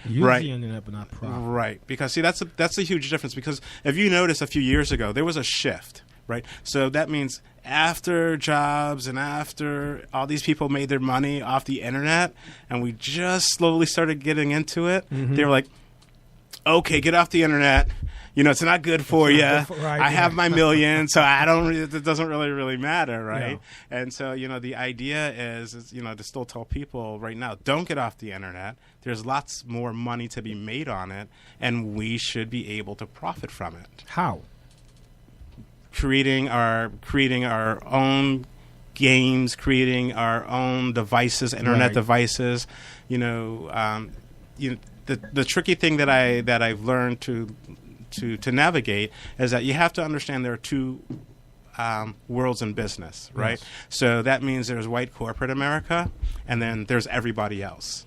Use right. the internet, but not profit. Right, because see, that's a huge difference. Because if you notice, a few years ago, there was a shift, right? So that means after jobs and after all these people made their money off the internet, and we just slowly started getting into it, they were like, okay, get off the internet. You know, it's not good for you. Right, I have my million, so I don't. It doesn't really matter, right? Yeah. And so, you know, the idea is, you know, to still tell people right now, don't get off the internet. There's lots more money to be made on it, and we should be able to profit from it. How? Creating our own games, creating our own devices, internet devices. You know, the tricky thing that I've learned to navigate is that you have to understand there are two worlds in business, right? Yes. So that means there's white corporate America, and then there's everybody else,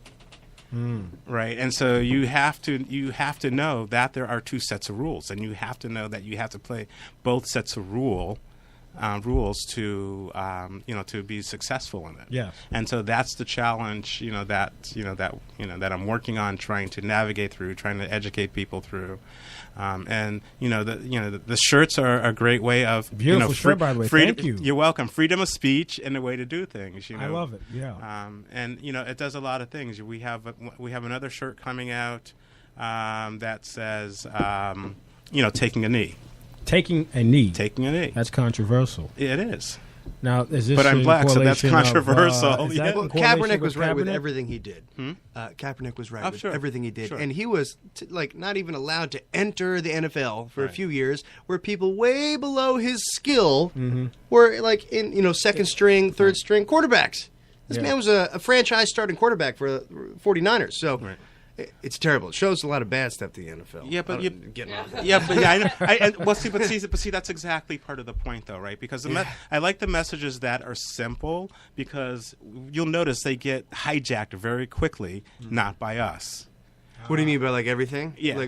right? And so you have to know that there are two sets of rules, and you have to know that you have to play both sets of rules to be successful in it. Yeah. And so that's the challenge, that I'm working on, trying to navigate through, trying to educate people through. The shirts are a great way of beautiful shirt, by the way. Thank you. You're welcome. Freedom of speech and a way to do things. I love it. Yeah. And it does a lot of things. We have another shirt coming out that says taking a knee. Taking a knee. Taking a knee. That's controversial. It is. Now, is this? But I'm black, so that's controversial. Kaepernick was right with everything he did. Kaepernick was right with sure. everything he did, sure. and he was not even allowed to enter the NFL for a few years, where people way below his skill were in second string, third string quarterbacks. This man was a franchise starting quarterback for the 49ers. So. Right. It's terrible. It shows a lot of bad stuff to the NFL. Yeah, but see, that's exactly part of the point, though, right? Because I like the messages that are simple, because you'll notice they get hijacked very quickly, not by us. What do you mean by everything? Yeah.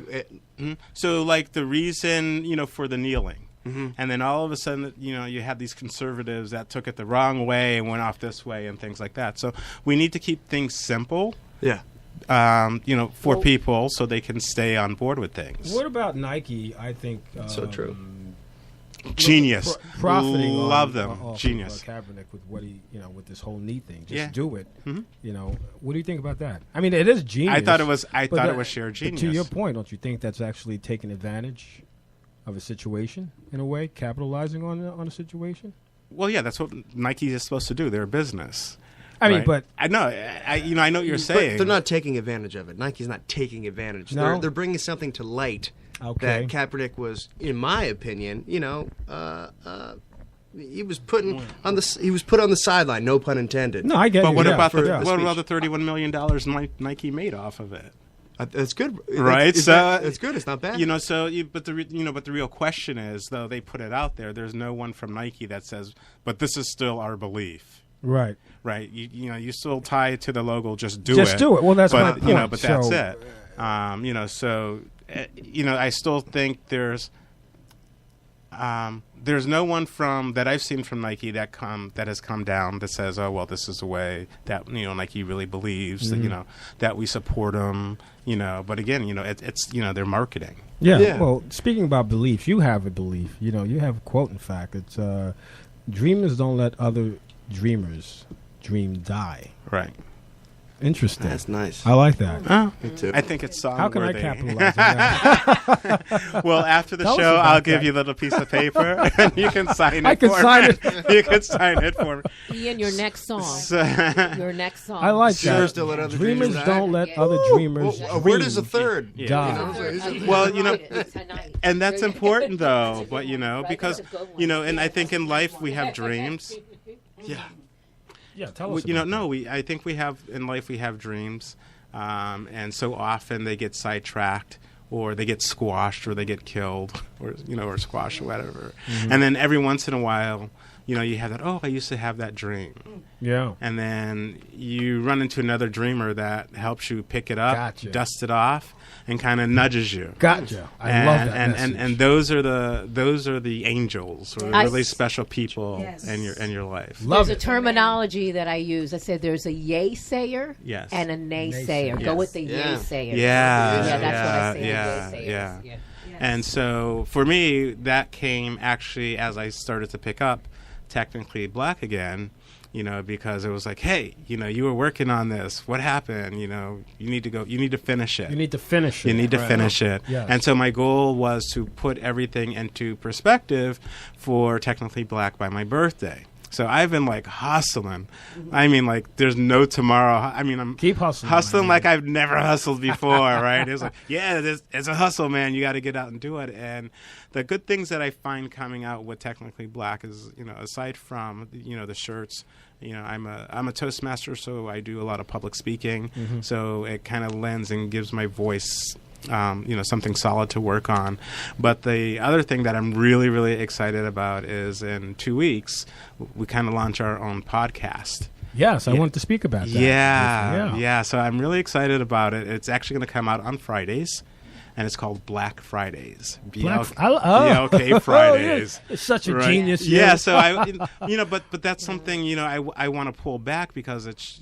So, the reason for the kneeling. And then all of a sudden, you had these conservatives that took it the wrong way and went off this way and things like that. So we need to keep things simple. Yeah. For people so they can stay on board with things. What about Nike? I think so true. Genius. Profiting. Love them. Genius. Kaepernick with what he, with this whole knee thing. Just do it. What do you think about that? I mean, it is genius. I thought it was sheer genius. To your point, don't you think that's actually taking advantage of a situation in a way, capitalizing on a situation? Well, yeah, that's what Nike is supposed to do. They're a business. I mean, but I know, I know what you're saying. But they're not taking advantage of it. Nike's not taking advantage. No? They're bringing something to light that Kaepernick was, in my opinion, he was put on the sideline. No pun intended. No, I get. But you. what about the $31 million Nike made off of it? That's good, right? It's good. It's not bad. But the real question is, though, they put it out there. There's no one from Nike that says, "But this is still our belief." Right. You still tie it to the logo. Just do it. Just do it. Well, that's my point. But that's it. I still think there's no one that I've seen from Nike that has come down that says, oh, well, this is the way that Nike really believes that we support them. But again, it's their marketing. Yeah. Well, speaking about belief, you have a belief. You have a quote. In fact, it's dreamers don't let other dreamers dream die. Right. Interesting. That's nice. I like that. Me too. I think it's song. How can worthy. I capitalize on that? Well, after the show, I'll give you a little piece of paper, and you can sign it. You can sign it for me. Ian, your next song. Your next song. I like that. Still let other dreamers don't let other dreamers dream. Where does a third die? Well, and that's important, though. But because and I think in life we have dreams. Yeah. Yeah, tell us. I think we have in life we have dreams, and so often they get sidetracked, or they get squashed, or they get killed, or squashed, or whatever. And then every once in a while, you have that, oh, I used to have that dream. Yeah. And then you run into another dreamer that helps you pick it up, Gotcha. dust it off, and kind of nudges you. Gotcha. I love that message. And those are the angels, or the really special people in your life. There's a terminology that I use. I said there's a yay sayer Yes. and a naysayer. Yes. Go with the yay sayer. Yeah, that's what I say. yeah, Yay yeah. sayers. Yeah. And so for me, that came actually as I started to pick up Technically Black again, because it was like, hey, you were working on this. What happened? You need to finish it. You need to finish it. You need to finish it. Yes. And so my goal was to put everything into perspective for Technically Black by my birthday. So I've been hustling. I mean, there's no tomorrow. I mean, I'm keep hustling like I've never hustled before, right? It's it's a hustle, man. You got to get out and do it. And the good things that I find coming out with Technically Black is, aside from the shirts, I'm a Toastmaster, so I do a lot of public speaking. Mm-hmm. So it kind of lends and gives my voice something solid to work on. But the other thing that I'm really, really excited about is in 2 weeks, we kind of launch our own podcast. Yes, I wanted to speak about that. Yeah. So I'm really excited about it. It's actually going to come out on Fridays. And it's called Black Fridays. BLK Fridays. It's such a genius. Yeah. So but that's something I want to pull back because it's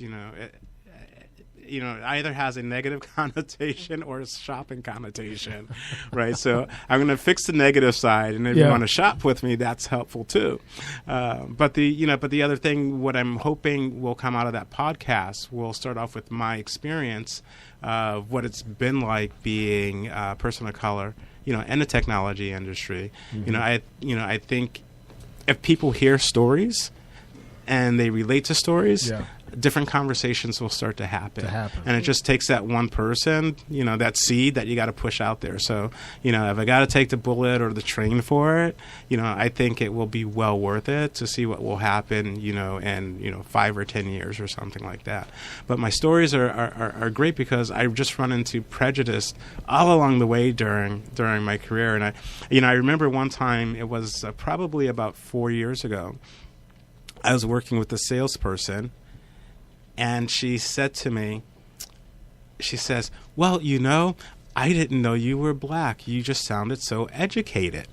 it either has a negative connotation or a shopping connotation, right? So I'm going to fix the negative side, and if you want to shop with me, that's helpful too. But the other thing, what I'm hoping will come out of that podcast, will start off with my experience of what it's been like being a person of color, in the technology industry. Mm-hmm. I think if people hear stories and they relate to stories. Yeah. Different conversations will start to happen. And it just takes that one person, that seed that you got to push out there. So, if I got to take the bullet or the train for it, I think it will be well worth it to see what will happen, in 5 or 10 years or something like that. But my stories are great because I've just run into prejudice all along the way during my career. And I remember one time, it was probably about 4 years ago, I was working with a salesperson. And she said to me, she says, well, I didn't know you were black. You just sounded so educated.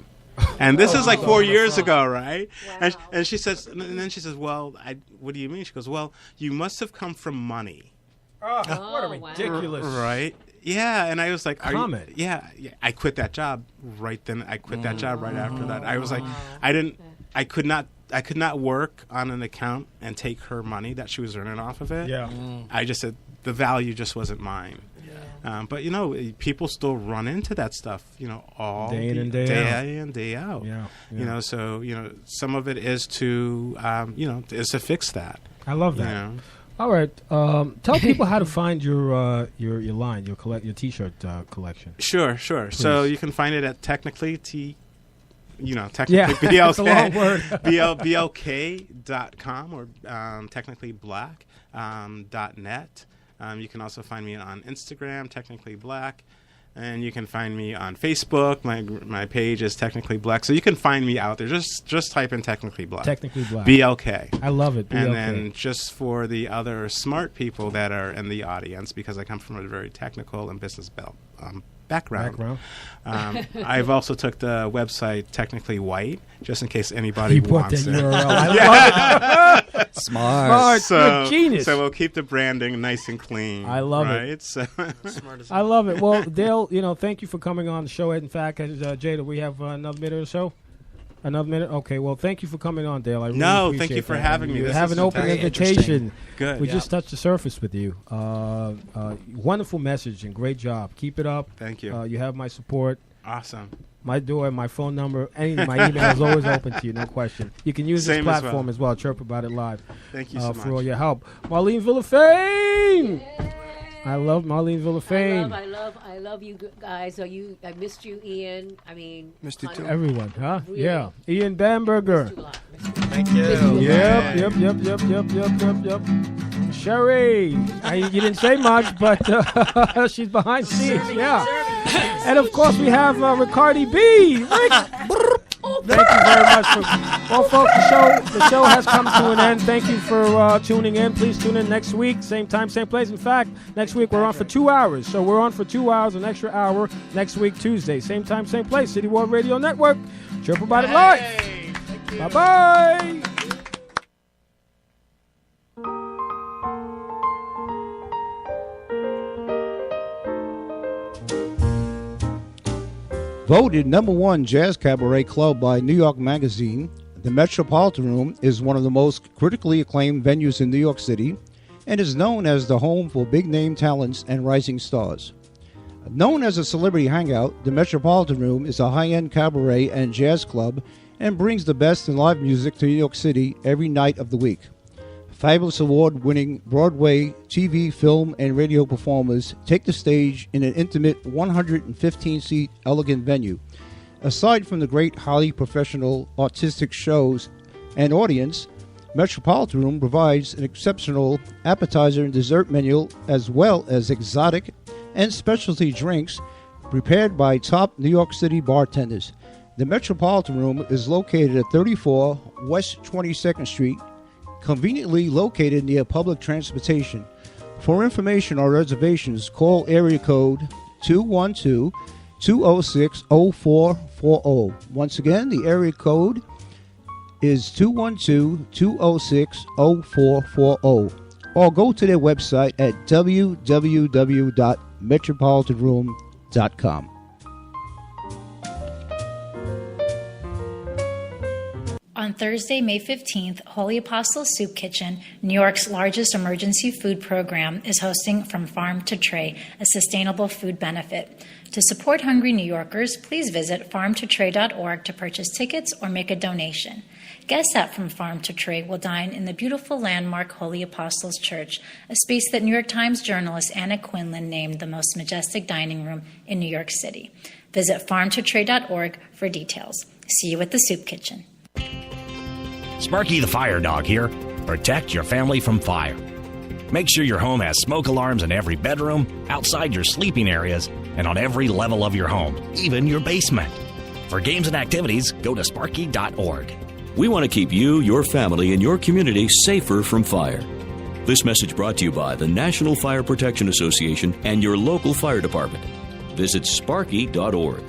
And this is 4 years ago, right? Wow. And she says, and then she says, well, what do you mean? She goes, well, you must have come from money. Oh, what a ridiculous. Right? Yeah. And I was like, comment. Yeah. I quit that job right then. I quit that job right after that. I was like, I could not work on an account and take her money that she was earning off of it. Yeah. I just said the value just wasn't mine. Yeah. But people still run into that stuff, all day in and day out. Yeah. So some of it is to is to fix that. I love that. All right. Tell people how to find your line, your T-shirt collection. Sure. Please. So you can find it at technically technically BLK, a long word. BLK.com or technicallyblack.net. You can also find me on Instagram, Technically Black, and you can find me on Facebook. My page is Technically Black, so you can find me out there. Just type in Technically Black. Technically Black. BLK. I love it. BLK. And then just for the other smart people that are in the audience, because I come from a very technical and business background. I've also took the website Technically White, just in case anybody wants it. URL. I love it. Smart. You're a genius. So we'll keep the branding nice and clean. I love it. Smart as I love it. Well, Dale, thank you for coming on the show. In fact, Jada, we have another minute or so. Another minute? Okay, well, thank you for coming on, Dale. I really appreciate thank you for that. having me. You This have is an open very invitation. Good. We just touched the surface with you. Wonderful message and great job. Keep it up. Thank you. You have my support. Awesome. My door, my phone number, my email is always open to you, no question. You can use this platform as well, Chirp About It Live. Thank you so much. For all your help. Marlene Villafane! I love Marlene Villafane. I love you guys. I missed you, Ian. I mean, missed you too. Everyone, huh? Really? Yeah. Ian Bamberger. Thank you. Yep. Sherry. You didn't say much, but she's behind scenes. Yeah. And of course we have Ricardi B. Rick. Thank you very much. Well, folks, the show has come to an end. Thank you for tuning in. Please tune in next week, same time, same place. In fact, next week we're on for 2 hours. So we're on for 2 hours, an extra hour next week, Tuesday. Same time, same place. City World Radio Network. Chirp About It Live. Bye-bye. Voted #1 jazz cabaret club by New York Magazine, the Metropolitan Room is one of the most critically acclaimed venues in New York City and is known as the home for big-name talents and rising stars. Known as a celebrity hangout, the Metropolitan Room is a high-end cabaret and jazz club and brings the best in live music to New York City every night of the week. Fabulous award-winning Broadway, TV, film, and radio performers take the stage in an intimate 115-seat elegant venue. Aside from the great, highly professional artistic shows and audience, Metropolitan Room provides an exceptional appetizer and dessert menu as well as exotic and specialty drinks prepared by top New York City bartenders. The Metropolitan Room is located at 34 West 22nd Street, conveniently located near public transportation. For information or reservations, call area code 212-206-0440. Once again, the area code is 212-206-0440. Or go to their website at www.metropolitanroom.com. On Thursday, May 15th, Holy Apostles Soup Kitchen, New York's largest emergency food program, is hosting From Farm to Tray, a sustainable food benefit. To support hungry New Yorkers, please visit farmtotray.org to purchase tickets or make a donation. Guests at From Farm to Tray will dine in the beautiful landmark Holy Apostles Church, a space that New York Times journalist Anna Quinlan named the most majestic dining room in New York City. Visit farmtotray.org for details. See you at the Soup Kitchen. Sparky the Fire Dog here. Protect your family from fire. Make sure your home has smoke alarms in every bedroom, outside your sleeping areas, and on every level of your home, even your basement. For games and activities, go to sparky.org. We want to keep you, your family, and your community safer from fire. This message brought to you by the National Fire Protection Association and your local fire department. Visit sparky.org.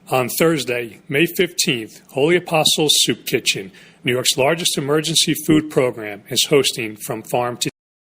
On Thursday, May 15th, Holy Apostles Soup Kitchen, New York's largest emergency food program, is hosting From Farm to